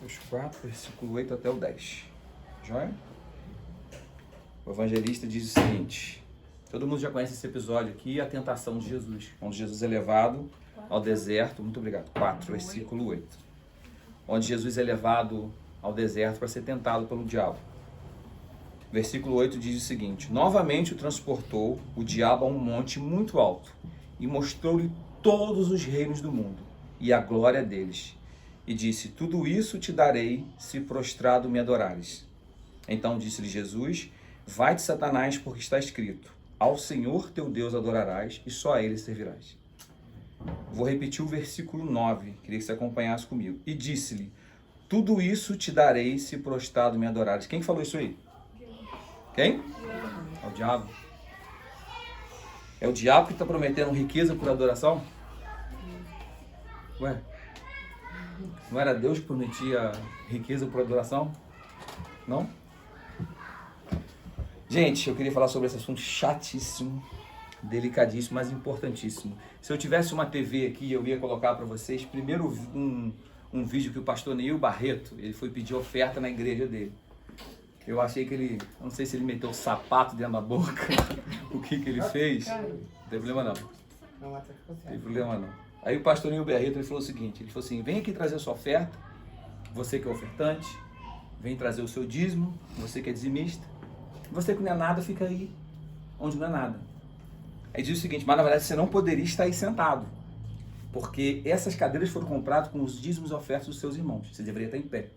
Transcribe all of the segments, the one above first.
Mateus 4, versículo 8 até o 10. Joia? O evangelista diz o seguinte: todo mundo já conhece esse episódio aqui, a tentação de Jesus, onde Jesus é levado ao deserto. Muito obrigado. 4, versículo 8. Onde Jesus é levado ao deserto para ser tentado pelo diabo. Versículo 8 diz o seguinte: novamente o transportou o diabo a um monte muito alto e mostrou-lhe todos os reinos do mundo e a glória deles. E disse: tudo isso te darei se prostrado me adorares. Então disse-lhe Jesus: vai-te, Satanás, porque está escrito: ao Senhor teu Deus adorarás e só a ele servirás. Vou repetir o versículo 9, queria que você acompanhasse comigo. E disse-lhe: tudo isso te darei se prostrado me adorares. Quem falou isso aí? Quem? É o diabo. É o diabo que está prometendo riqueza por adoração? Ué? Não era Deus que prometia riqueza por adoração? Não? Gente, eu queria falar sobre esse assunto chatíssimo, delicadíssimo, mas importantíssimo. Se eu tivesse uma TV aqui, eu ia colocar para vocês primeiro um vídeo que o pastor Neil Barreto, ele foi pedir oferta na igreja dele. Eu achei que ele, não sei se ele meteu o sapato dentro da boca, o que ele fez. Não tem problema não. Não tem problema não. Aí o pastor Neil Barreto, ele falou o seguinte, ele falou assim: vem aqui trazer a sua oferta, você que é ofertante, vem trazer o seu dízimo, você que é dizimista, você que não é nada, fica aí onde não é nada. Aí diz o seguinte: mas na verdade você não poderia estar aí sentado, porque essas cadeiras foram compradas com os dízimos e ofertas dos seus irmãos, você deveria estar em pé.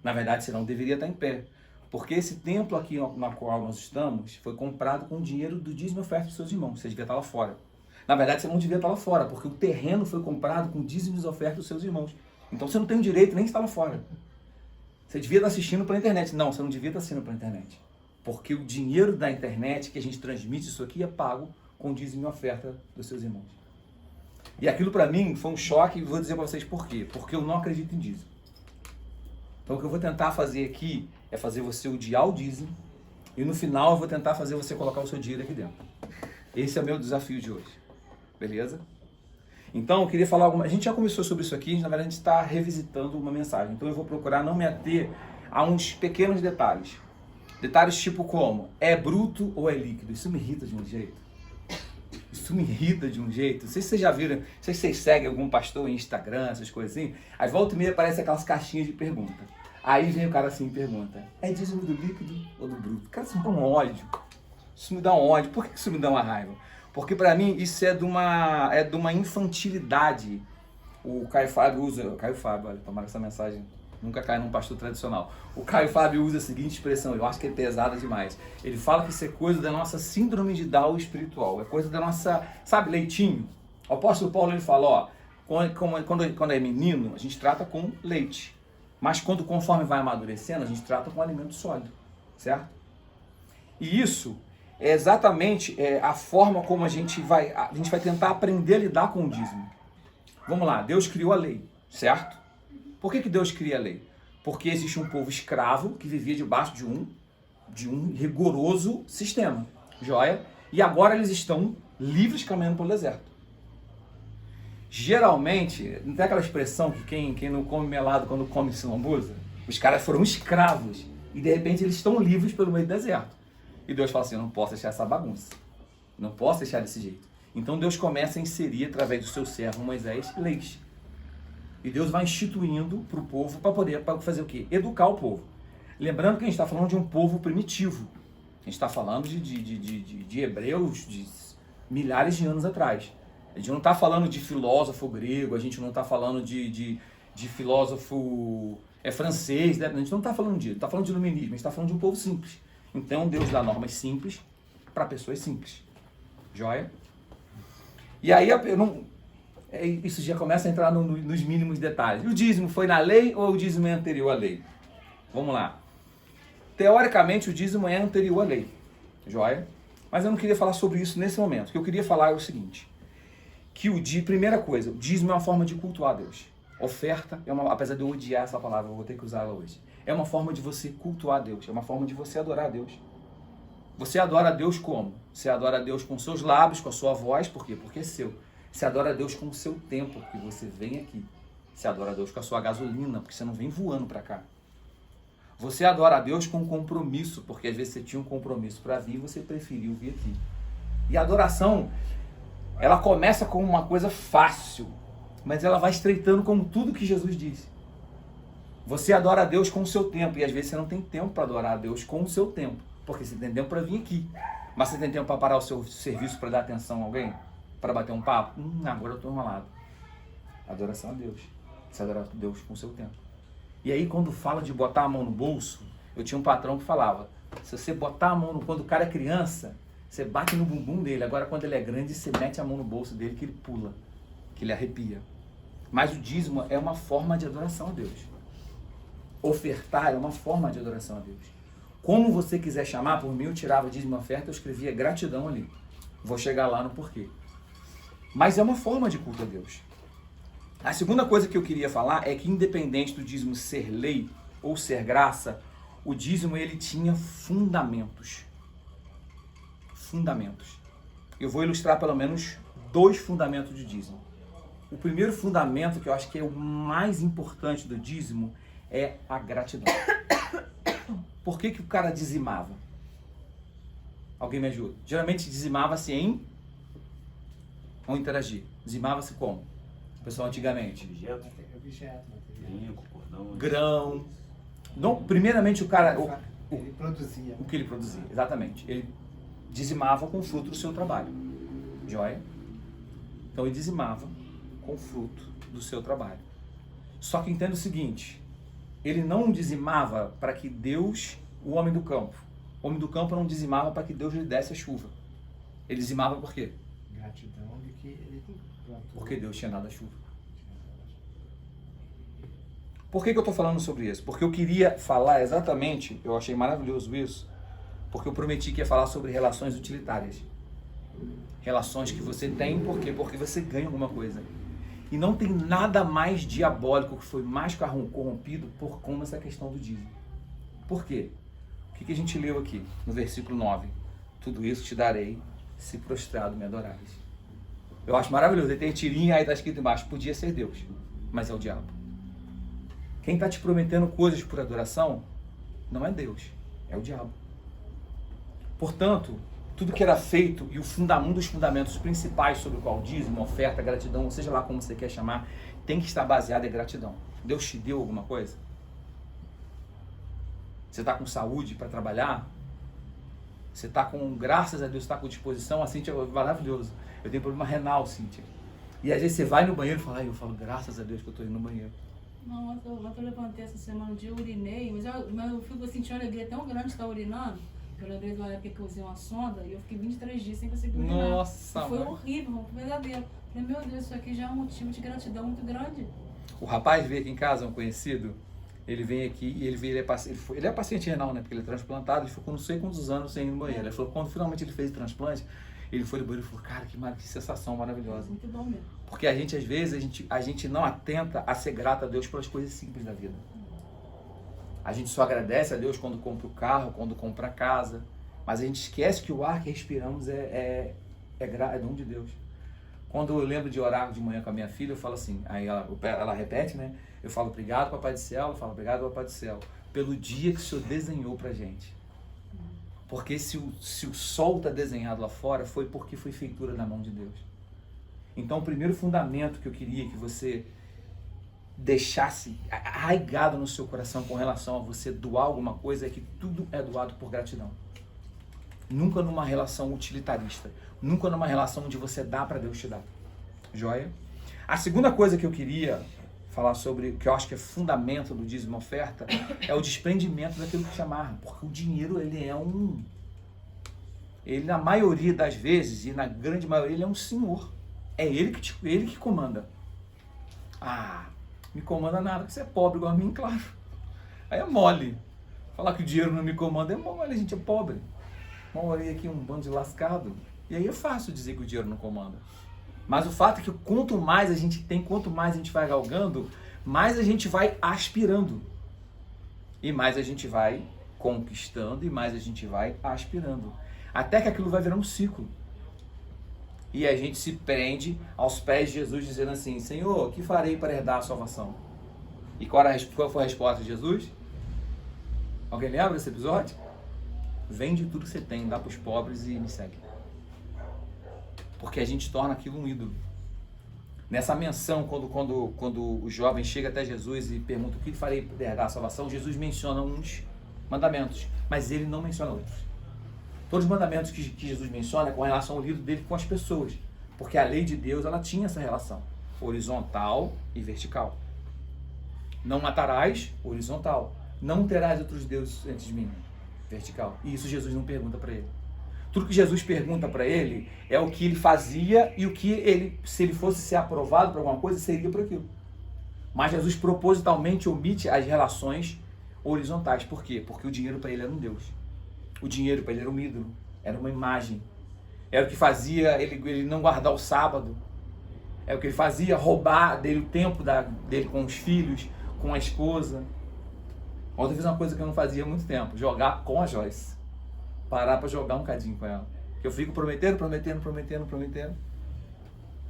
Na verdade você não deveria estar em pé, porque esse templo aqui na qual nós estamos foi comprado com o dinheiro do dízimo e oferta dos seus irmãos, você devia estar lá fora. Na verdade, você não devia estar lá fora, porque o terreno foi comprado com dízimos e ofertas dos seus irmãos. Então você não tem o direito nem de estar lá fora. Você devia estar assistindo pela internet. Não, você não devia estar assistindo pela internet. Porque o dinheiro da internet que a gente transmite isso aqui é pago com dízimo e oferta dos seus irmãos. E aquilo para mim foi um choque, e vou dizer para vocês por quê. Porque eu não acredito em dízimo. Então o que eu vou tentar fazer aqui é fazer você odiar o dízimo, e no final eu vou tentar fazer você colocar o seu dinheiro aqui dentro. Esse é o meu desafio de hoje. Beleza? Então, eu queria falar a gente já começou sobre isso aqui, na verdade a gente está revisitando uma mensagem. Então eu vou procurar não me ater a uns pequenos detalhes. Detalhes tipo como, é bruto ou é líquido? Isso me irrita de um jeito. Isso me irrita de um jeito. Não sei se vocês já viram, não sei se vocês seguem algum pastor em Instagram, essas coisas assim. Aí volta e meia aparece aquelas caixinhas de pergunta. Aí vem o cara assim e pergunta: é dízimo do líquido ou do bruto? Cara, isso me dá um ódio. Isso me dá um ódio. Por que isso me dá uma raiva? Porque para mim isso é de uma infantilidade. O Caio Fábio usa... Caio Fábio, olha, tomara que essa mensagem nunca cai num pastor tradicional. O Caio Fábio usa a seguinte expressão, eu acho que é pesada demais. Ele fala que isso é coisa da nossa síndrome de Down espiritual. É coisa da nossa... Sabe, leitinho? O apóstolo Paulo, ele fala, ó, quando é menino, a gente trata com leite. Mas conforme vai amadurecendo, a gente trata com alimento sólido. Certo? E isso... é exatamente a forma como a gente vai tentar aprender a lidar com o dízimo. Vamos lá, Deus criou a lei, certo? Por que Deus cria a lei? Porque existe um povo escravo que vivia debaixo de um rigoroso sistema, joia? E agora eles estão livres caminhando pelo deserto. Geralmente, não tem aquela expressão que quem não come melado quando come se lambuza? Os caras foram escravos e de repente eles estão livres pelo meio do deserto. E Deus fala assim: eu não posso deixar essa bagunça. Não posso deixar desse jeito. Então Deus começa a inserir, através do seu servo Moisés, leis. E Deus vai instituindo para o povo para fazer o quê? Educar o povo. Lembrando que a gente está falando de um povo primitivo. A gente está falando de hebreus de milhares de anos atrás. A gente não está falando de filósofo grego, a gente não está falando de filósofo francês, né? A gente não está falando disso, está falando de iluminismo, a gente está falando de um povo simples. Então Deus dá normas simples para pessoas simples. Joia? E aí isso já começa a entrar nos mínimos detalhes. E o dízimo foi na lei ou o dízimo é anterior à lei? Vamos lá. Teoricamente o dízimo é anterior à lei. Joia? Mas eu não queria falar sobre isso nesse momento. O que eu queria falar é o seguinte. Primeira coisa, o dízimo é uma forma de cultuar a Deus. Oferta, apesar de eu odiar essa palavra, eu vou ter que usá-la hoje. É uma forma de você cultuar a Deus, é uma forma de você adorar a Deus. Você adora a Deus como? Você adora a Deus com seus lábios, com a sua voz, por quê? Porque é seu. Você adora a Deus com o seu tempo, porque você vem aqui. Você adora a Deus com a sua gasolina, porque você não vem voando para cá. Você adora a Deus com compromisso, porque às vezes você tinha um compromisso para vir e você preferiu vir aqui. E a adoração, ela começa com uma coisa fácil, mas ela vai estreitando como tudo que Jesus disse. Você adora a Deus com o seu tempo, e às vezes você não tem tempo para adorar a Deus com o seu tempo, porque você tem tempo para vir aqui, mas você tem tempo para parar o seu serviço para dar atenção a alguém? Para bater um papo? Agora eu estou enrolado. Adoração a Deus. Você adora a Deus com o seu tempo. E aí quando fala de botar a mão no bolso, eu tinha um patrão que falava, se você botar a mão no... Quando o cara é criança, você bate no bumbum dele. Agora quando ele é grande, você mete a mão no bolso dele que ele pula, que ele arrepia. Mas o dízimo é uma forma de adoração a Deus. Ofertar é uma forma de adoração a Deus. Como você quiser chamar, por mim eu tirava dízimo e oferta, eu escrevia gratidão ali. Vou chegar lá no porquê. Mas é uma forma de culto a Deus. A segunda coisa que eu queria falar é que independente do dízimo ser lei ou ser graça, o dízimo ele tinha fundamentos. Fundamentos. Eu vou ilustrar pelo menos 2 fundamentos de dízimo. O primeiro fundamento, que eu acho que é o mais importante do dízimo, é a gratidão. Por que o cara dizimava? Alguém me ajuda? Geralmente dizimava-se em... Vamos interagir. Dizimava-se como? O pessoal antigamente. Grão. Não, primeiramente o cara... Ele produzia. O que ele produzia, exatamente. Ele dizimava com o fruto do seu trabalho. Joia? Então ele dizimava com o fruto do seu trabalho. Só que entenda o seguinte, ele não dizimava para que Deus, o homem do campo não dizimava para que Deus lhe desse a chuva. Ele dizimava por quê? Gratidão de que ele plantou. Porque Deus tinha dado a chuva. Por que eu estou falando sobre isso? Porque eu queria falar exatamente, eu achei maravilhoso isso, porque eu prometi que ia falar sobre relações utilitárias. Relações que você tem, por quê? Porque você ganha alguma coisa. E não tem nada mais diabólico que foi mais corrompido por como essa questão do dízimo. Por quê? O que a gente leu aqui no versículo 9? Tudo isso te darei se prostrado me adorares. Eu acho maravilhoso. Ele tem tirinha, aí está escrito embaixo, podia ser Deus, mas é o diabo. Quem está te prometendo coisas por adoração não é Deus, é o diabo. Portanto, tudo que era feito e um dos fundamentos principais sobre o qual dízimo, oferta, gratidão, seja lá como você quer chamar, tem que estar baseado em gratidão. Deus te deu alguma coisa? Você está com saúde para trabalhar? Você está com, graças a Deus, está com disposição? A Cíntia é maravilhoso. Eu tenho problema renal, Cíntia. E às vezes você vai no banheiro e fala, eu falo, graças a Deus que eu estou indo no banheiro. Não, ontem eu levantei essa semana um dia, eu urinei, mas eu fico sentindo uma alegria tão grande de estar urinando. Eu lembrei de uma época que eu usei uma sonda e eu fiquei 23 dias sem conseguir urinar. Nossa, foi horrível, foi verdadeiro. Falei, meu Deus, isso aqui já é um motivo de gratidão muito grande. O rapaz veio aqui em casa, um conhecido, ele vem aqui e ele é paciente renal, né? Porque ele é transplantado, ele ficou não sei quantos anos sem ir no banheiro. Ele falou, quando finalmente ele fez o transplante, ele foi no banheiro e falou, cara, que sensação maravilhosa. Muito bom mesmo. Porque a gente, às vezes, a gente não atenta a ser grato a Deus pelas coisas simples da vida. A gente só agradece a Deus quando compra o carro, quando compra a casa, mas a gente esquece que o ar que respiramos é dom de Deus. Quando eu lembro de orar de manhã com a minha filha, eu falo assim, aí ela repete, né? Eu falo, obrigado, Papai do Céu, eu falo, obrigado, Papai do Céu, pelo dia que o Senhor desenhou pra gente. Porque se o sol está desenhado lá fora, foi porque foi feitura na mão de Deus. Então, o primeiro fundamento que eu queria que você deixasse arraigado no seu coração com relação a você doar alguma coisa é que tudo é doado por gratidão. Nunca numa relação utilitarista. Nunca numa relação onde você dá para Deus te dar. Joia? A segunda coisa que eu queria falar sobre, que eu acho que é fundamento do dízimo oferta, é o desprendimento daquilo que te amarra. Porque o dinheiro, ele na maioria das vezes, e na grande maioria, ele é um senhor. É ele que comanda. Ah, me comanda nada, que você é pobre igual a mim, claro. Aí é mole. Falar que o dinheiro não me comanda é mole, a gente é pobre. Morei aqui um bando de lascado. E aí é fácil dizer que o dinheiro não comanda. Mas o fato é que quanto mais a gente tem, quanto mais a gente vai galgando, mais a gente vai aspirando. E mais a gente vai conquistando e mais a gente vai aspirando. Até que aquilo vai virar um ciclo. e a gente se prende aos pés de Jesus dizendo assim, Senhor, o que farei para herdar a salvação? E qual foi a resposta de Jesus? Alguém lembra desse episódio? Vende tudo que você tem, dá para os pobres e me segue. Porque a gente torna aquilo um ídolo. Nessa menção, quando o jovem chega até Jesus e pergunta o que farei para herdar a salvação, Jesus menciona uns mandamentos, mas ele não menciona outros. Todos os mandamentos que Jesus menciona é com relação ao livro dele com as pessoas, porque a lei de Deus ela tinha essa relação, horizontal e vertical. Não matarás, horizontal. Não terás outros deuses antes de mim, vertical. E isso Jesus não pergunta para ele. Tudo que Jesus pergunta para ele é o que ele fazia e o que ele, se ele fosse ser aprovado por alguma coisa, seria por aquilo. Mas Jesus propositalmente omite as relações horizontais. Por quê? Porque o dinheiro para ele era um Deus. O dinheiro para ele era um ídolo, era uma imagem. Era o que fazia ele não guardar o sábado. É o que ele fazia roubar dele o tempo dele com os filhos, com a esposa. Ontem eu fiz uma coisa que eu não fazia há muito tempo, jogar com a Joyce. Parar para jogar um cadinho com ela. Eu fico prometendo.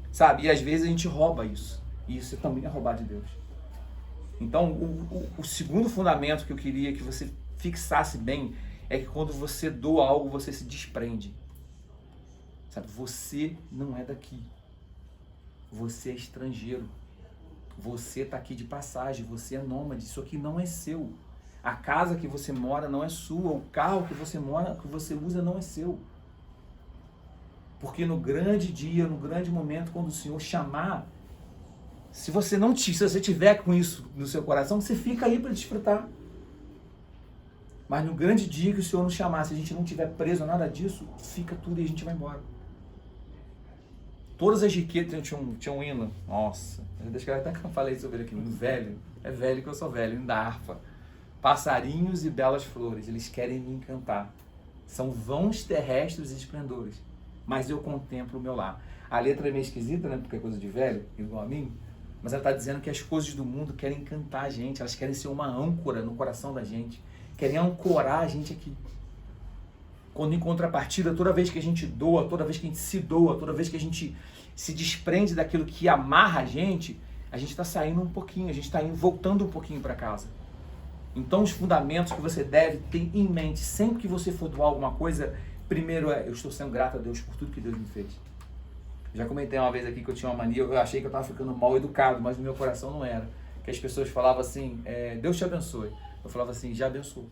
Sabe? E às vezes a gente rouba isso. E isso também é roubar de Deus. Então, o segundo fundamento que eu queria que você fixasse bem é que quando você doa algo, você se desprende. Sabe? Você não é daqui. Você é estrangeiro. Você está aqui de passagem. Você é nômade. Isso aqui não é seu. A casa que você mora não é sua, o carro que você mora, que você usa não é seu. Porque no grande dia, no grande momento, quando o Senhor chamar, se você tiver com isso no seu coração, você fica aí para desfrutar. Mas no grande dia que o Senhor nos chamar, se a gente não tiver preso a nada disso, fica tudo e a gente vai embora. Todas as riquezas tinham um hino. Nossa, deixa eu até que eu falei sobre ele aqui, um velho. É velho que eu sou velho, hino da harpa. Passarinhos e belas flores, eles querem me encantar. São vãos terrestres e esplendores, mas eu contemplo o meu lar. A letra é meio esquisita, né? Porque é coisa de velho, igual a mim. Mas ela está dizendo que as coisas do mundo querem encantar a gente. Elas querem ser uma âncora no coração da gente. Querem ancorar a gente aqui. Quando em contrapartida, toda vez que a gente doa, toda vez que a gente se doa, toda vez que a gente se desprende daquilo que amarra a gente está saindo um pouquinho, a gente está voltando um pouquinho para casa. Então, os fundamentos que você deve ter em mente, sempre que você for doar alguma coisa, primeiro eu estou sendo grato a Deus por tudo que Deus me fez. Já comentei uma vez aqui que eu tinha uma mania, eu achei que eu estava ficando mal educado, mas no meu coração não era. Que as pessoas falavam assim, Deus te abençoe. Eu falava assim, já abençoou.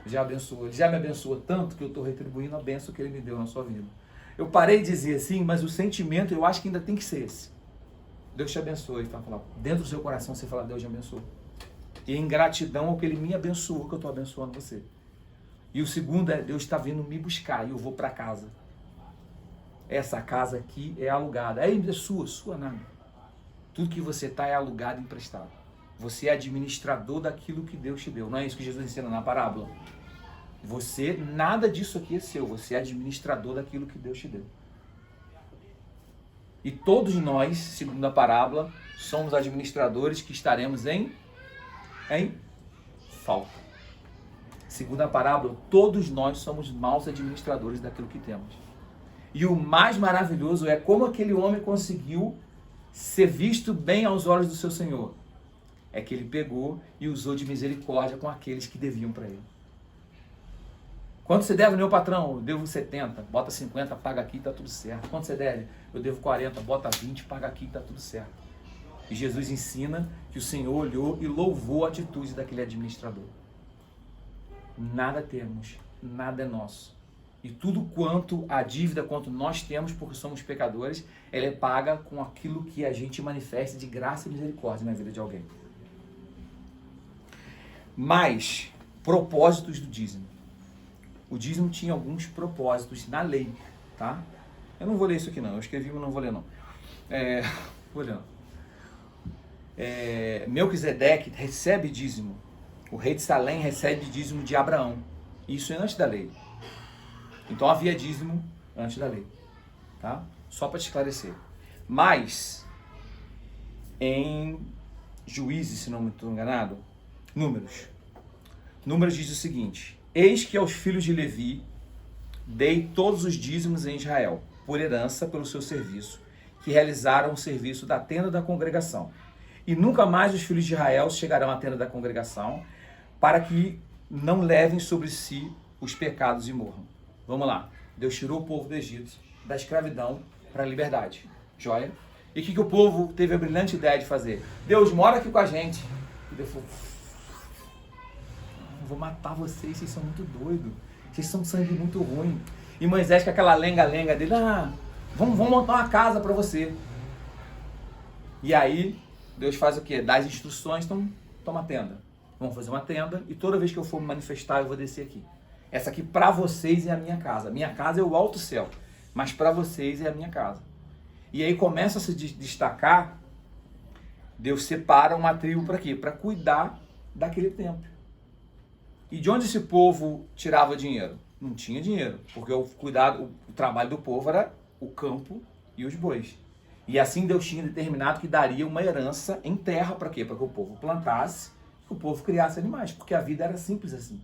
Já abençoou. Ele já me abençoou tanto que eu estou retribuindo a bênção que Ele me deu na sua vida. Eu parei de dizer assim, mas o sentimento eu acho que ainda tem que ser esse. Deus te abençoe. Então, dentro do seu coração você fala, Deus te abençoe. E em gratidão ao que Ele me abençoou, que eu estou abençoando você. E o segundo é, Deus está vindo me buscar e eu vou para casa. Essa casa aqui é alugada. É sua nada. Tudo que você está é alugado e emprestado. Você é administrador daquilo que Deus te deu. Não é isso que Jesus ensina na parábola? Nada disso aqui é seu. Você é administrador daquilo que Deus te deu. E todos nós, segundo a parábola, somos administradores que estaremos em falta. Segundo a parábola, todos nós somos maus administradores daquilo que temos. E o mais maravilhoso é como aquele homem conseguiu ser visto bem aos olhos do seu Senhor. É que ele pegou e usou de misericórdia com aqueles que deviam para ele. Quanto você deve, meu patrão? Eu devo 70, bota 50, paga aqui, está tudo certo. Quanto você deve? Eu devo 40, bota 20, paga aqui, está tudo certo. E Jesus ensina que o Senhor olhou e louvou a atitude daquele administrador. Nada temos, nada é nosso. E tudo quanto a dívida, quanto nós temos, porque somos pecadores, ela é paga com aquilo que a gente manifesta de graça e misericórdia na vida de alguém. Mas, propósitos do dízimo. O dízimo tinha alguns propósitos na lei, tá? Eu não vou ler isso aqui não, eu escrevi, mas não vou ler não. Vou ler não. Melquisedeque recebe dízimo. O rei de Salém recebe dízimo de Abraão. Isso é antes da lei. Então havia dízimo antes da lei, tá? Só para te esclarecer. Mas em Juízes, se não me estou enganado, Números diz o seguinte: eis que aos filhos de Levi dei todos os dízimos em Israel, por herança pelo seu serviço, que realizaram o serviço da tenda da congregação. E nunca mais os filhos de Israel chegarão à tenda da congregação, para que não levem sobre si os pecados e morram. Vamos lá. Deus tirou o povo do Egito, da escravidão para a liberdade. Joia? E o que o povo teve a brilhante ideia de fazer? Deus, mora aqui com a gente. E Deus falou, vou matar vocês são muito doidos. Vocês são sangue muito ruim. E Moisés com aquela lenga-lenga dele, vamos montar uma casa para você. E aí, Deus faz o quê? Dá as instruções, então toma a tenda. Vamos fazer uma tenda e toda vez que eu for me manifestar, eu vou descer aqui. Essa aqui para vocês é a minha casa. Minha casa é o alto céu, mas para vocês é a minha casa. E aí começa a se destacar, Deus separa uma tribo para quê? Para cuidar daquele templo. E de onde esse povo tirava dinheiro? Não tinha dinheiro, porque o trabalho do povo era o campo e os bois. E assim Deus tinha determinado que daria uma herança em terra para quê? Para que o povo plantasse, que o povo criasse animais, porque a vida era simples assim.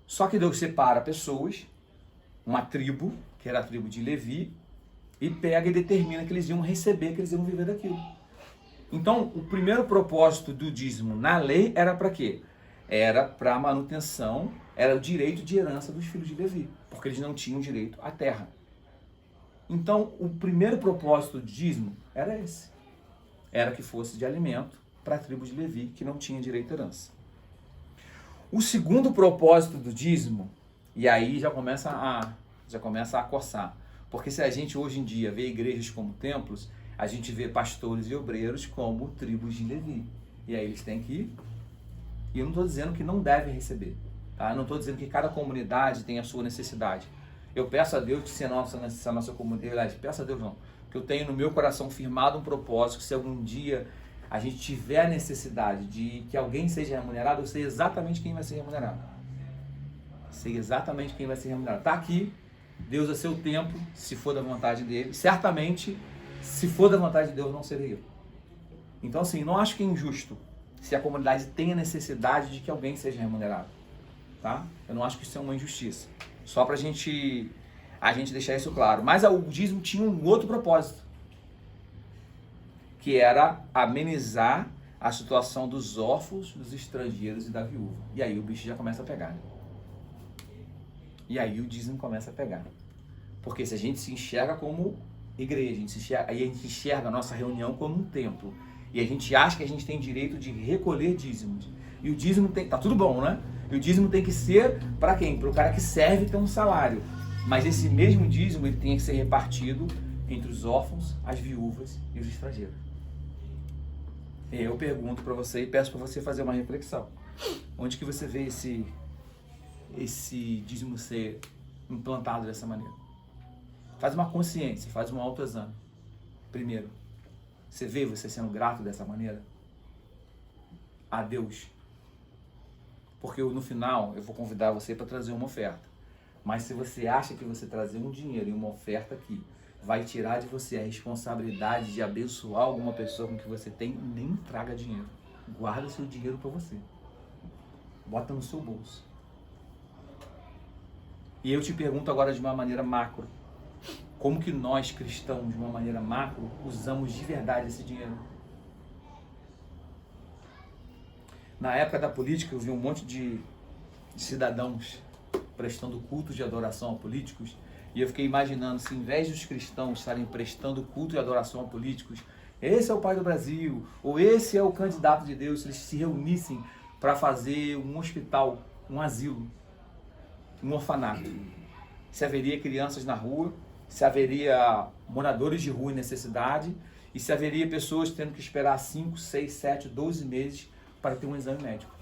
Só que Deus separa pessoas, uma tribo, que era a tribo de Levi, e pega e determina que eles iam receber, que eles iam viver daquilo. Então, o primeiro propósito do dízimo na lei era para quê? Era para a manutenção, era o direito de herança dos filhos de Levi, porque eles não tinham direito à terra. Então, o primeiro propósito do dízimo era esse. Era que fosse de alimento para a tribo de Levi, que não tinha direito à herança. O segundo propósito do dízimo, e aí já começa a coçar, porque se a gente hoje em dia vê igrejas como templos, a gente vê pastores e obreiros como tribos de Levi. E aí eles têm que ir. E eu não estou dizendo que não devem receber. Tá? Eu não estou dizendo que cada comunidade tem a sua necessidade. Eu peço a Deus que se a nossa comunidade, peço a Deus não, que eu tenho no meu coração firmado um propósito, que se algum dia a gente tiver a necessidade de que alguém seja remunerado, eu sei exatamente quem vai ser remunerado. Sei exatamente quem vai ser remunerado. Está aqui, Deus a seu tempo, se for da vontade dele. Certamente, se for da vontade de Deus, não serei eu. Então, assim, não acho que é injusto se a comunidade tem a necessidade de que alguém seja remunerado. Tá? Eu não acho que isso é uma injustiça. Só para a gente deixar isso claro. Mas o dízimo tinha um outro propósito, que era amenizar a situação dos órfãos, dos estrangeiros e da viúva. E aí o bicho já começa a pegar. Né? E aí o dízimo começa a pegar. Porque se a gente se enxerga como igreja, aí a gente enxerga a nossa reunião como um templo, e a gente acha que a gente tem direito de recolher dízimos. E o dízimo tem, tá tudo bom, né? E o dízimo tem que ser para quem? Para o cara que serve e tem um salário. Mas esse mesmo dízimo ele tem que ser repartido entre os órfãos, as viúvas e os estrangeiros. E eu pergunto para você e peço para você fazer uma reflexão. Onde que você vê esse dízimo ser implantado dessa maneira? Faz uma consciência, faz um autoexame. Primeiro, você vê você sendo grato dessa maneira a Deus? Porque no final eu vou convidar você para trazer uma oferta. Mas se você acha que você trazer um dinheiro e uma oferta aqui vai tirar de você a responsabilidade de abençoar alguma pessoa com o que você tem, nem traga dinheiro. Guarda seu dinheiro para você. Bota no seu bolso. E eu te pergunto agora de uma maneira macro. Como que nós, cristãos, de uma maneira macro, usamos de verdade esse dinheiro? Na época da política, eu vi um monte de cidadãos prestando culto de adoração a políticos, e eu fiquei imaginando se, em vez dos cristãos estarem prestando culto de adoração a políticos, esse é o pai do Brasil, ou esse é o candidato de Deus, se eles se reunissem para fazer um hospital, um asilo, um orfanato. Se haveria crianças na rua, se haveria moradores de rua em necessidade, e se haveria pessoas tendo que esperar 5, 6, 7, 12 meses para ter um exame médico.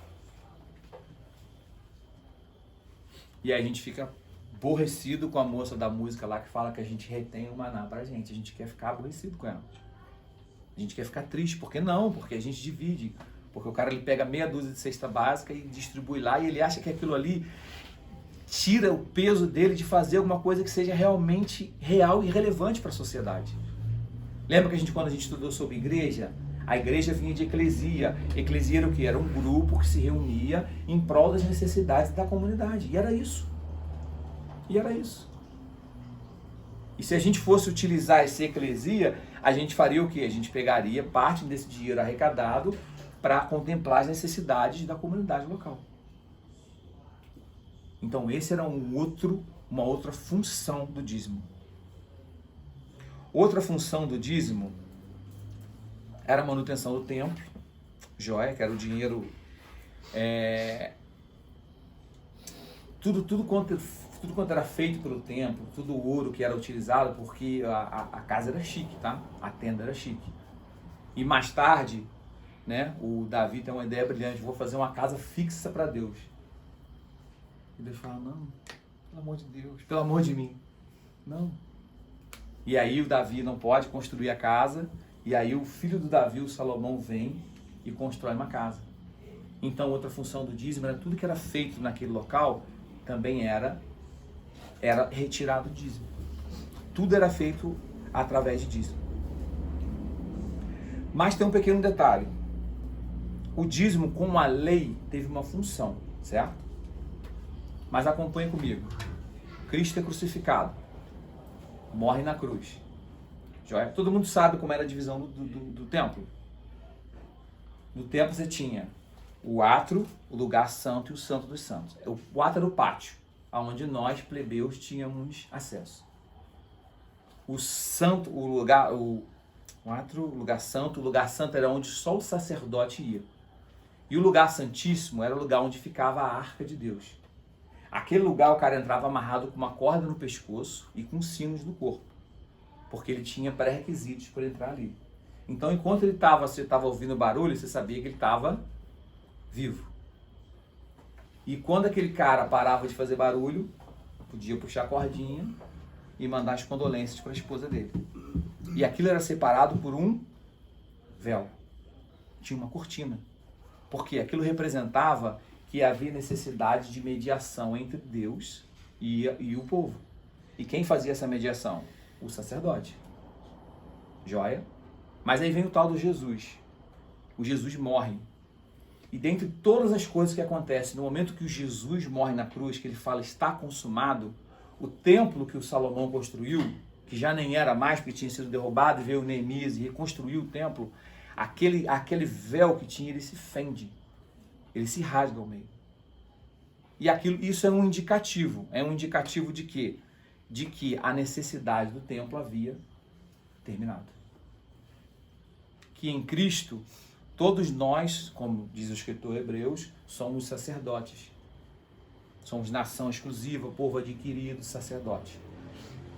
E aí a gente fica aborrecido com a moça da música lá que fala que a gente retém o maná pra gente. A gente quer ficar aborrecido com ela. A gente quer ficar triste. Por que não? Porque a gente divide. Porque o cara ele pega meia dúzia de cesta básica e distribui lá, e ele acha que aquilo ali tira o peso dele de fazer alguma coisa que seja realmente real e relevante para a sociedade. Lembra que quando a gente estudou sobre igreja, a igreja vinha de eclesia. Eclesia era o quê? Era um grupo que se reunia em prol das necessidades da comunidade. E era isso. E se a gente fosse utilizar essa eclesia, a gente faria o quê? A gente pegaria parte desse dinheiro arrecadado para contemplar as necessidades da comunidade local. Então esse era uma outra função do dízimo. Outra função do dízimo era a manutenção do templo, joia, que era o dinheiro, tudo quanto era feito pelo templo, tudo o ouro que era utilizado, porque a casa era chique, tá? A tenda era chique. E mais tarde, né, o Davi tem uma ideia brilhante: vou fazer uma casa fixa para Deus. E Deus fala: não, pelo amor de Deus, pelo amor de mim, não. E aí o Davi não pode construir a casa, e aí o filho do Davi, o Salomão, vem e constrói uma casa. Então outra função do dízimo era tudo que era feito naquele local, também era retirado do dízimo. Tudo era feito através de dízimo. Mas tem um pequeno detalhe: o dízimo, como a lei, teve uma função, certo? Mas acompanhe comigo. Cristo é crucificado, morre na cruz. Joia? Todo mundo sabe como era a divisão do templo. No templo você tinha o átrio, o lugar santo e o santo dos santos. O átrio era o pátio, onde nós, plebeus, tínhamos acesso. O santo, o átrio, o lugar santo era onde só o sacerdote ia. E o lugar santíssimo era o lugar onde ficava a arca de Deus. Aquele lugar o cara entrava amarrado com uma corda no pescoço e com sinos no corpo, porque ele tinha pré-requisitos para entrar ali. Então, enquanto você estava ouvindo barulho, você sabia que ele estava vivo. E quando aquele cara parava de fazer barulho, podia puxar a cordinha e mandar as condolências para a esposa dele. E aquilo era separado por um véu. Tinha uma cortina. Porque aquilo representava que havia necessidade de mediação entre Deus e o povo. E quem fazia essa mediação? O sacerdote. Joia? Mas aí vem o tal do Jesus. O Jesus morre. E dentre todas as coisas que acontecem, no momento que o Jesus morre na cruz, que ele fala está consumado, o templo que o Salomão construiu, que já nem era mais, porque tinha sido derrubado, e veio Neemias e reconstruiu o templo, aquele véu que tinha, ele se fende. Ele se rasga ao meio. E isso é um indicativo. É um indicativo de quê? De que a necessidade do templo havia terminado. Que em Cristo, todos nós, como diz o escritor Hebreus, somos sacerdotes. Somos nação exclusiva, povo adquirido, sacerdote.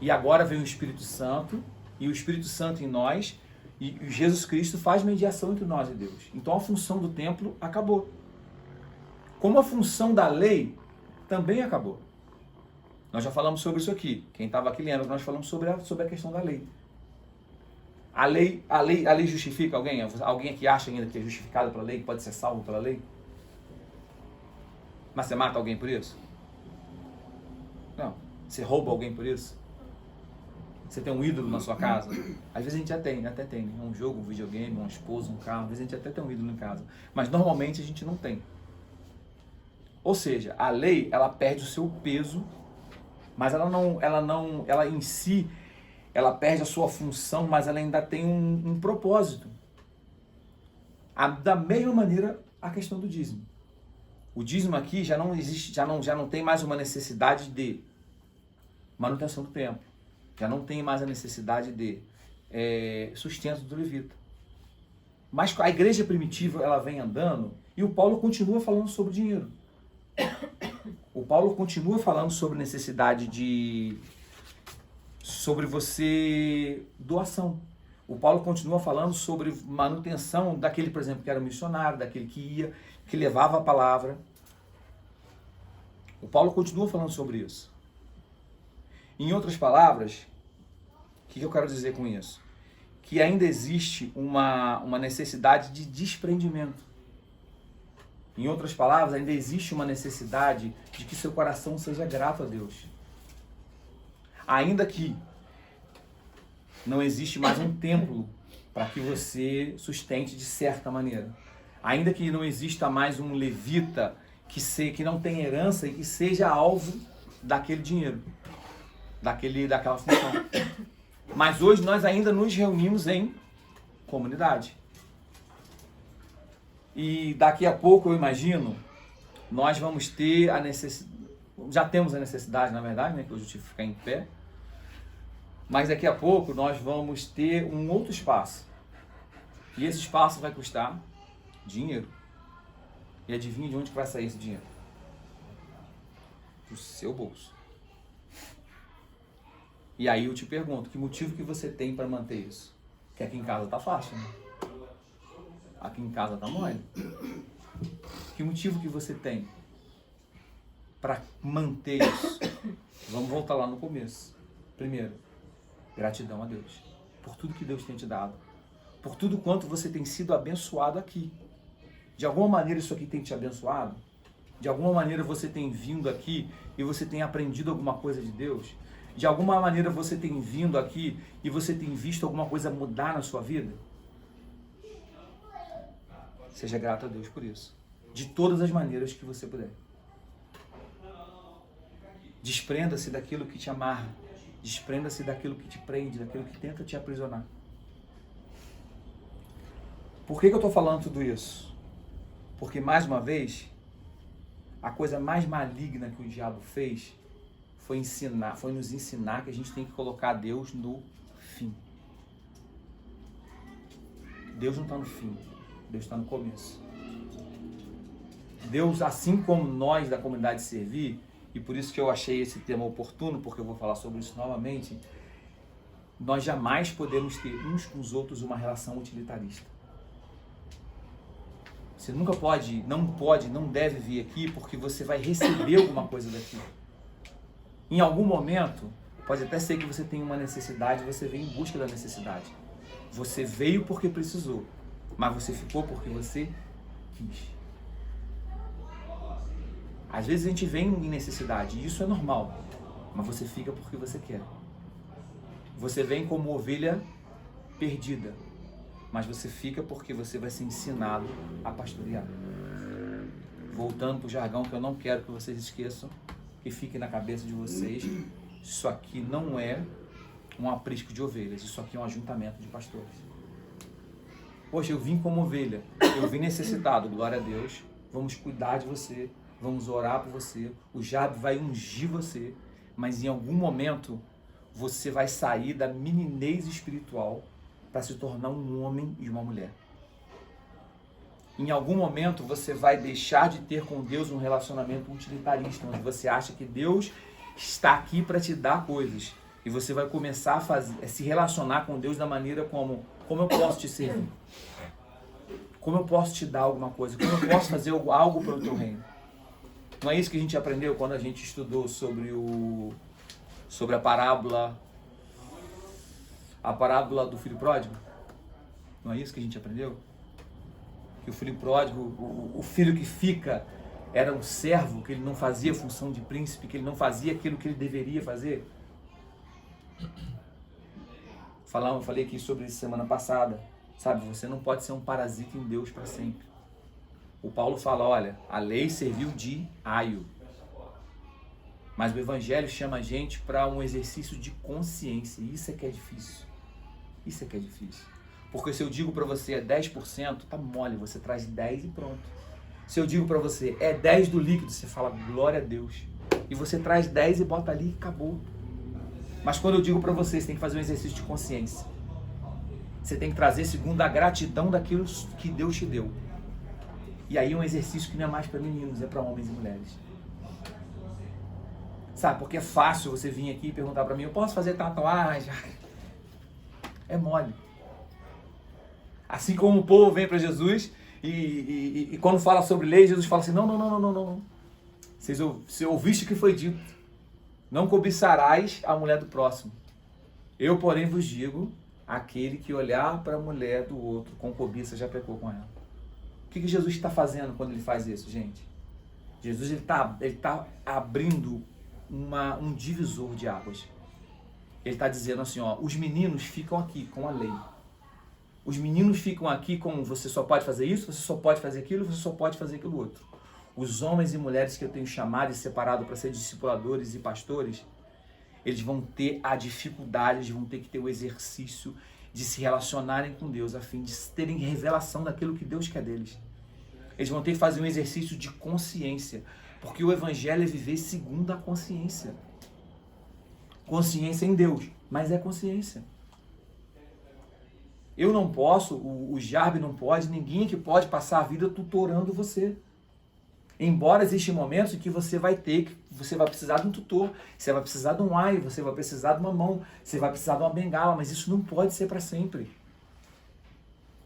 E agora vem o Espírito Santo, e o Espírito Santo em nós, e Jesus Cristo faz mediação entre nós e Deus. Então a função do templo acabou. Como a função da lei também acabou. Nós já falamos sobre isso aqui. Quem estava aqui lembra que nós falamos sobre a questão da lei. A lei justifica alguém? Alguém aqui acha ainda que é justificado pela lei, que pode ser salvo pela lei? Mas você mata alguém por isso? Não. Você rouba alguém por isso? Você tem um ídolo na sua casa? Às vezes a gente até tem. Um jogo, um videogame, uma esposa, um carro. Às vezes a gente até tem um ídolo em casa. Mas normalmente a gente não tem. Ou seja, a lei, ela perde o seu peso, mas ela em si, ela perde a sua função, mas ela ainda tem um propósito. Da mesma maneira, a questão do dízimo. O dízimo aqui já não existe, já não tem mais uma necessidade de manutenção do templo. Já não tem mais a necessidade de sustento do levita. Mas a igreja primitiva, ela vem andando e o Paulo continua falando sobre dinheiro. O Paulo continua falando sobre necessidade sobre doação. O Paulo continua falando sobre manutenção daquele, por exemplo, que era missionário, daquele que ia, que levava a palavra. O Paulo continua falando sobre isso. Em outras palavras, o que eu quero dizer com isso? Que ainda existe uma necessidade de desprendimento. Em outras palavras, ainda existe uma necessidade de que seu coração seja grato a Deus. Ainda que não existe mais um templo para que você sustente de certa maneira. Ainda que não exista mais um levita que não tenha herança e que seja alvo daquele dinheiro, daquela função. Mas hoje nós ainda nos reunimos em comunidade. E daqui a pouco, eu imagino, nós vamos ter a necessidade, já temos a necessidade, na verdade, né, que hoje eu tive que ficar em pé, mas daqui a pouco nós vamos ter um outro espaço. E esse espaço vai custar dinheiro. E adivinha de onde que vai sair esse dinheiro? Do seu bolso. E aí eu te pergunto, que motivo que você tem para manter isso? Que aqui em casa tá fácil, né? Aqui em casa tá mole. Que motivo que você tem para manter isso? Vamos voltar lá no começo. Primeiro, gratidão a Deus por tudo que Deus tem te dado, por tudo quanto você tem sido abençoado aqui. De alguma maneira isso aqui tem te abençoado? De alguma maneira você tem vindo aqui e você tem aprendido alguma coisa de Deus? De alguma maneira você tem vindo aqui e você tem visto alguma coisa mudar na sua vida? Seja grato a Deus por isso. De todas as maneiras que você puder. Desprenda-se daquilo que te amarra. Desprenda-se daquilo que te prende, daquilo que tenta te aprisionar. Por que eu estou falando tudo isso? Porque, mais uma vez, a coisa mais maligna que o diabo fez foi nos ensinar que a gente tem que colocar Deus no fim. Deus não está no fim, Deus está no começo. Deus, assim como nós da comunidade Servir, e por isso que eu achei esse tema oportuno, porque eu vou falar sobre isso novamente, nós jamais podemos ter uns com os outros uma relação utilitarista. Você nunca pode, não deve vir aqui porque você vai receber alguma coisa daqui. Em algum momento, pode até ser que você tenha uma necessidade, você veio em busca da necessidade. Você veio porque precisou, mas você ficou porque você quis. Às vezes a gente vem em necessidade, e isso é normal, mas você fica porque você quer. Você vem como ovelha perdida, mas você fica porque você vai ser ensinado a pastorear. Voltando para o jargão que eu não quero que vocês esqueçam, que fique na cabeça de vocês, isso aqui não é um aprisco de ovelhas, isso aqui é um ajuntamento de pastores. Poxa, eu vim como ovelha, eu vim necessitado, glória a Deus, vamos cuidar de você, vamos orar por você, o Jabe vai ungir você, mas em algum momento você vai sair da meninez espiritual para se tornar um homem e uma mulher. Em algum momento você vai deixar de ter com Deus um relacionamento utilitarista, onde você acha que Deus está aqui para te dar coisas. E você vai começar a se relacionar com Deus da maneira como eu posso te servir? Como eu posso te dar alguma coisa? Como eu posso fazer algo para o teu reino? Não é isso que a gente aprendeu quando a gente estudou sobre a parábola do filho pródigo? Não é isso que a gente aprendeu? Que o filho pródigo, o filho que fica, era um servo, que ele não fazia função de príncipe, que ele não fazia aquilo que ele deveria fazer? Eu falei aqui sobre isso semana passada. Sabe, você não pode ser um parasita em Deus para sempre. O Paulo fala, olha, a lei serviu de aio. Mas o Evangelho chama a gente para um exercício de consciência. E isso é que é difícil. Isso é que é difícil. Porque se eu digo para você é 10%, tá mole, você traz 10 e pronto. Se eu digo para você é 10 do líquido, você fala glória a Deus. E você traz 10 e bota ali e acabou. Mas quando eu digo para você, você tem que fazer um exercício de consciência. Você tem que trazer segundo a gratidão daquilo que Deus te deu. E aí é um exercício que não é mais para meninos, é para homens e mulheres. Sabe, porque é fácil você vir aqui e perguntar para mim, eu posso fazer tatuagem? É mole. Assim como o povo vem para Jesus e quando fala sobre lei, Jesus fala assim, não. Você ouviste o que foi dito. Não cobiçarás a mulher do próximo. Eu, porém, vos digo, aquele que olhar para a mulher do outro com cobiça já pecou com ela. O que Jesus está fazendo quando ele faz isso, gente? Jesus ele tá abrindo um divisor de águas. Ele está dizendo assim, ó, os meninos ficam aqui com a lei. Os meninos ficam aqui com você só pode fazer isso, você só pode fazer aquilo, você só pode fazer aquilo outro. Os homens e mulheres que eu tenho chamado e separado para ser discipuladores e pastores, eles vão ter a dificuldade, eles vão ter que ter o exercício de se relacionarem com Deus, a fim de terem revelação daquilo que Deus quer deles. Eles vão ter que fazer um exercício de consciência, porque o evangelho é viver segundo a consciência. Consciência em Deus, mas é consciência. Eu não posso, o Jarbe não pode, ninguém que pode passar a vida tutorando você. Embora existam momentos em que você vai precisar de um tutor, você vai precisar de um ai, você vai precisar de uma mão, você vai precisar de uma bengala, mas isso não pode ser para sempre.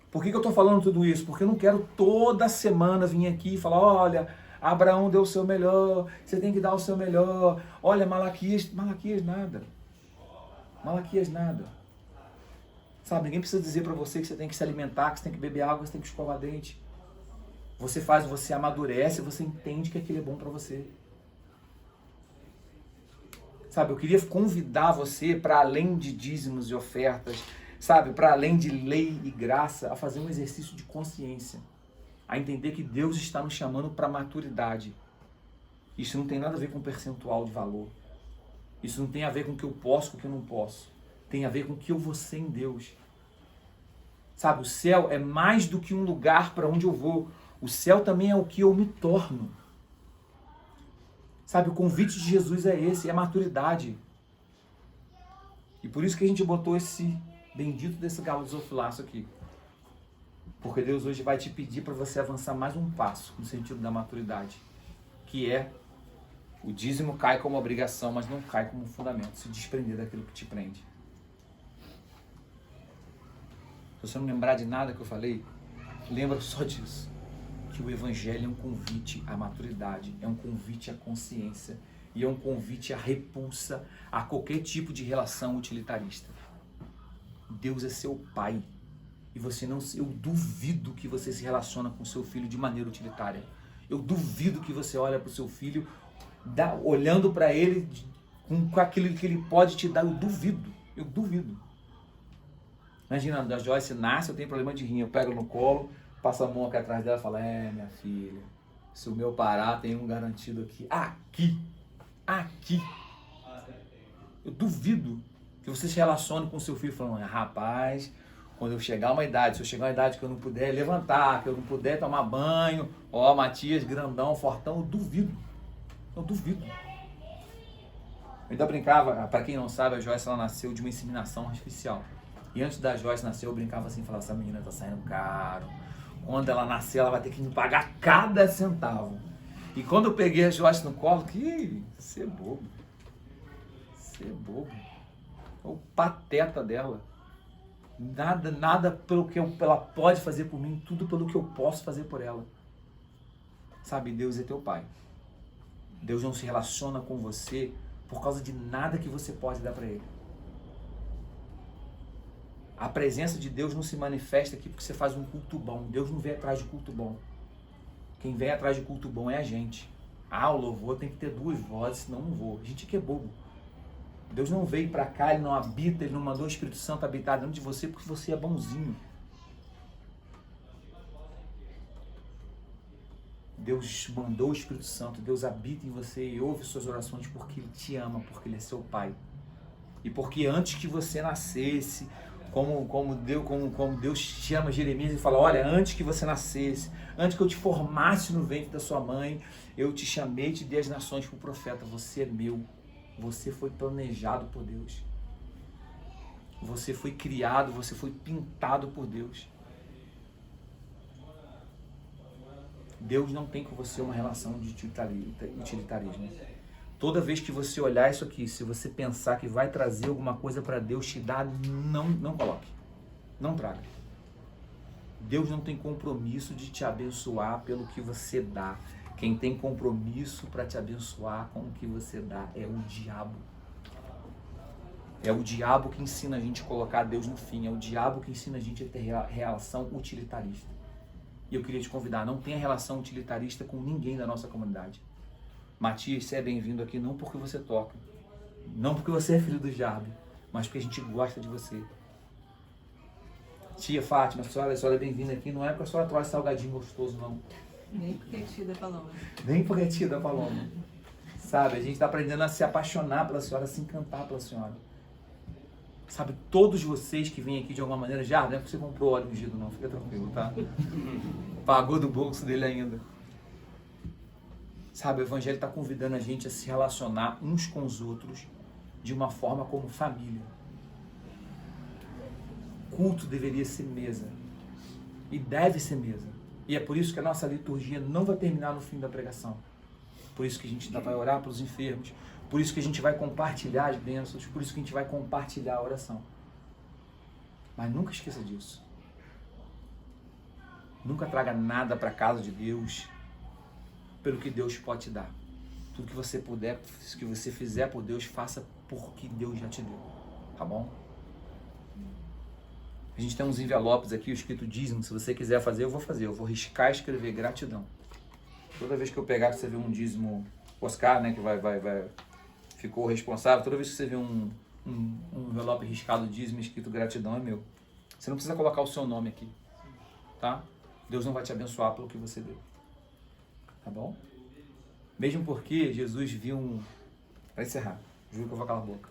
Por que eu estou falando tudo isso? Porque eu não quero toda semana vir aqui e falar, olha, Abraão deu o seu melhor, você tem que dar o seu melhor, olha, Malaquias nada. Malaquias nada. Sabe, ninguém precisa dizer para você que você tem que se alimentar, que você tem que beber água, que você tem que escovar dente. Você amadurece, você entende que aquilo é bom para você. Sabe, eu queria convidar você para além de dízimos e ofertas, sabe, para além de lei e graça, a fazer um exercício de consciência, a entender que Deus está nos chamando para maturidade. Isso não tem nada a ver com percentual de valor. Isso não tem a ver com o que eu posso, com o que eu não posso. Tem a ver com o que eu vou ser em Deus. Sabe, o céu é mais do que um lugar para onde eu vou. O céu também é o que eu me torno. Sabe, o convite de Jesus é esse, é maturidade. E por isso que a gente botou esse bendito desse gasofilaço aqui. Porque Deus hoje vai te pedir para você avançar mais um passo no sentido da maturidade. Que é, o dízimo cai como obrigação, mas não cai como fundamento. Se desprender daquilo que te prende. Se você não lembrar de nada que eu falei, lembra só disso. Que o evangelho é um convite à maturidade, é um convite à consciência e é um convite à repulsa a qualquer tipo de relação utilitarista. Deus é seu pai e eu duvido que você se relaciona com seu filho de maneira utilitária. Eu duvido que você olha para o seu filho olhando para ele com aquilo que ele pode te dar. Eu duvido. Imagina, a Joyce nasce, eu tenho problema de rim, eu pego no colo, passo a mão aqui atrás dela e falo, minha filha, se o meu parar, tem um garantido aqui. Eu duvido que você se relacione com seu filho falando, rapaz, quando eu chegar a uma idade, se eu chegar a uma idade que eu não puder levantar, que eu não puder tomar banho, Matias, grandão, fortão, eu duvido. Eu ainda brincava, para quem não sabe, a Joyce ela nasceu de uma inseminação artificial. E antes da Joyce nascer, eu brincava assim, falava, essa menina tá saindo caro. Quando ela nascer, ela vai ter que me pagar cada centavo. E quando eu peguei a Joyce no colo, você é bobo. É o pateta dela. Nada pelo que ela pode fazer por mim, tudo pelo que eu posso fazer por ela. Sabe, Deus é teu pai. Deus não se relaciona com você por causa de nada que você pode dar para ele. A presença de Deus não se manifesta aqui porque você faz um culto bom. Deus não vem atrás de culto bom. Quem vem atrás de culto bom é a gente. O louvor tem que ter 2 vozes, senão não vou. A gente que é bobo. Deus não veio para cá, Ele não habita, Ele não mandou o Espírito Santo habitar dentro de você porque você é bonzinho. Deus mandou o Espírito Santo, Deus habita em você e ouve suas orações porque Ele te ama, porque Ele é seu Pai. E porque antes que você nascesse, como Deus chama Jeremias e fala, olha, antes que você nascesse, antes que eu te formasse no ventre da sua mãe, eu te chamei e te dei as nações para o profeta. Você é meu, você foi planejado por Deus, você foi criado, você foi pintado por Deus. Deus não tem com você uma relação de utilitarismo. Toda vez que você olhar isso aqui, se você pensar que vai trazer alguma coisa para Deus te dar, não coloque. Não traga. Deus não tem compromisso de te abençoar pelo que você dá. Quem tem compromisso para te abençoar com o que você dá é o diabo. É o diabo que ensina a gente a colocar Deus no fim. É o diabo que ensina a gente a ter relação utilitarista. E eu queria te convidar, não tenha relação utilitarista com ninguém da nossa comunidade. Matias, você é bem-vindo aqui não porque você toca, não porque você é filho do Jarbe, mas porque a gente gosta de você. Tia Fátima, a senhora é bem-vinda aqui, não é porque a senhora traz salgadinho gostoso, não. Nem porque é tia da Paloma. Nem porque é tia da Paloma. Sabe, a gente está aprendendo a se apaixonar pela senhora, a se encantar pela senhora. Sabe, todos vocês que vêm aqui de alguma maneira, já não é porque você comprou óleo ungido não, fica tranquilo, tá? Pagou do bolso dele ainda. Sabe, o Evangelho está convidando a gente a se relacionar uns com os outros de uma forma como família. Culto deveria ser mesa. E deve ser mesa. E é por isso que a nossa liturgia não vai terminar no fim da pregação. Por isso que a gente ainda vai orar para os enfermos. Por isso que a gente vai compartilhar as bênçãos. Por isso que a gente vai compartilhar a oração. Mas nunca esqueça disso. Nunca traga nada para a casa de Deus pelo que Deus pode te dar. Tudo que você puder, que você fizer por Deus, faça porque Deus já te deu. Tá bom? A gente tem uns envelopes aqui, escrito dízimo. Se você quiser fazer, eu vou fazer. Eu vou riscar e escrever gratidão. Toda vez que eu pegar, que você vê um dízimo, Oscar, né, que ficou responsável, toda vez que você vê um envelope riscado dízimo escrito gratidão, é meu. Você não precisa colocar o seu nome aqui, tá? Deus não vai te abençoar pelo que você deu. Tá bom? Mesmo porque Jesus viu Para encerrar, juro que eu vou calar a boca.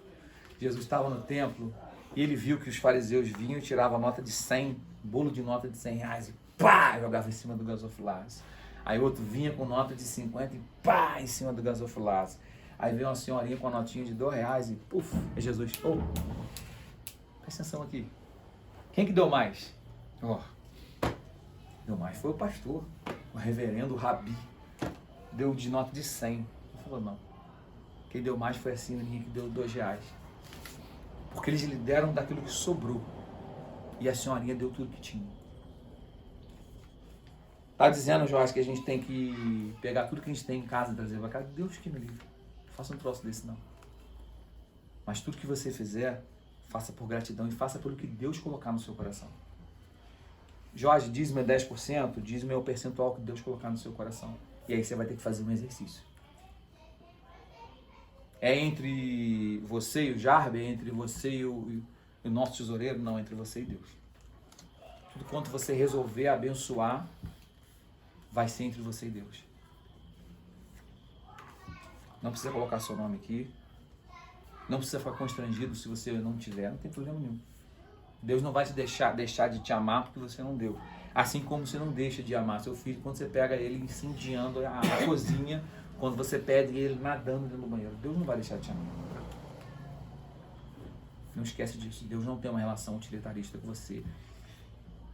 Jesus estava no templo e ele viu que os fariseus vinham e tiravam a nota de 100, bolo de nota de 100 reais e pá, jogava em cima do gasofilaço. Aí outro vinha com nota de 50 e pá, em cima do gasofilaço. Aí veio uma senhorinha com a notinha de 2 reais e puf, é Jesus. Oh, presta atenção aqui. Quem que deu mais? Deu mais foi o pastor, o reverendo, o rabi. Deu de nota de 100. Ele falou, não. Quem deu mais foi a senhorinha que deu 2 reais. Porque eles lhe deram daquilo que sobrou. E a senhorinha deu tudo que tinha. Tá dizendo, Jorge, que a gente tem que pegar tudo que a gente tem em casa e trazer para casa? Deus que me livre. Não faça um troço desse, não. Mas tudo que você fizer, faça por gratidão e faça pelo que Deus colocar no seu coração. Jorge, dízimo é 10%, dízimo é o percentual que Deus colocar no seu coração. E aí você vai ter que fazer um exercício. É entre você e o Jarbe, é entre você e o nosso tesoureiro? Não, é entre você e Deus. Tudo quanto você resolver abençoar, vai ser entre você e Deus. Não precisa colocar seu nome aqui. Não precisa ficar constrangido se você não tiver, não tem problema nenhum. Deus não vai te deixar de te amar porque você não deu. Assim como você não deixa de amar seu filho quando você pega ele incendiando a cozinha, quando você pede ele nadando dentro do banheiro. Deus não vai deixar de te amar. Não esquece disso. Deus não tem uma relação utilitarista com você.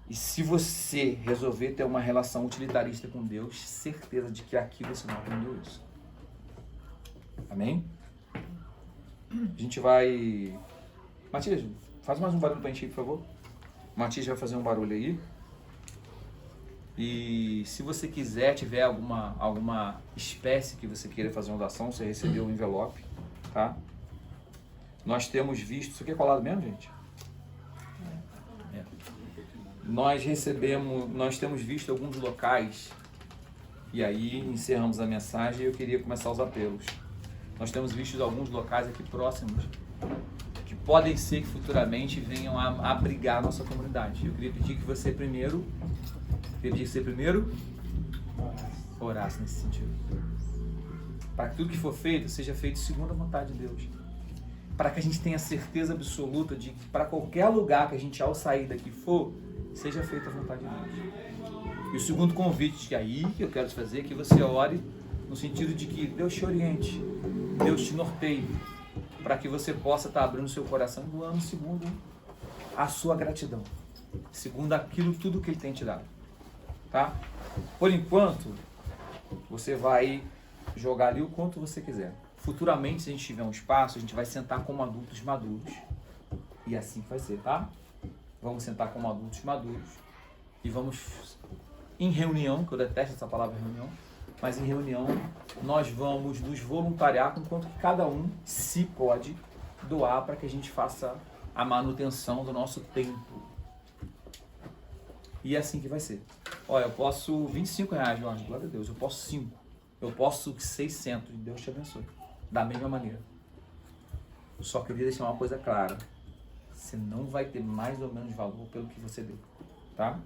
E se você resolver ter uma relação utilitarista com Deus, certeza de que aqui você não aprendeu isso. Amém? A gente vai... Matias, faz mais um barulho pra gente aí, por favor. Matias vai fazer um barulho aí. E se você quiser, tiver alguma espécie que você queira fazer uma doação, você recebeu um envelope, tá? Nós temos visto... Isso aqui é colado mesmo, gente? É. Nós temos visto alguns locais, e aí encerramos a mensagem e eu queria começar os apelos. Nós temos visto alguns locais aqui próximos que podem ser que futuramente venham a abrigar a nossa comunidade. Eu queria pedir que você primeiro orasse nesse sentido. Para que tudo que for feito seja feito segundo a vontade de Deus. Para que a gente tenha certeza absoluta de que para qualquer lugar que a gente ao sair daqui for, seja feita a vontade de Deus. E o segundo convite que aí que eu quero te fazer é que você ore no sentido de que Deus te oriente, Deus te norteie, para que você possa estar abrindo seu coração e doando segundo a sua gratidão, segundo aquilo tudo que Ele tem te dado, tá? Por enquanto, você vai jogar ali o quanto você quiser. Futuramente, se a gente tiver um espaço, a gente vai sentar como adultos maduros. E assim vai ser, tá? Vamos sentar como adultos maduros e vamos, em reunião, que eu detesto essa palavra reunião, mas em reunião nós vamos nos voluntariar com quanto que cada um se pode doar para que a gente faça a manutenção do nosso tempo. E é assim que vai ser. Olha, eu posso 25 reais, Jorge, glória a Deus, eu posso 5, eu posso 600, Deus te abençoe. Da mesma maneira. Eu só queria deixar uma coisa clara. Você não vai ter mais ou menos valor pelo que você deu, tá?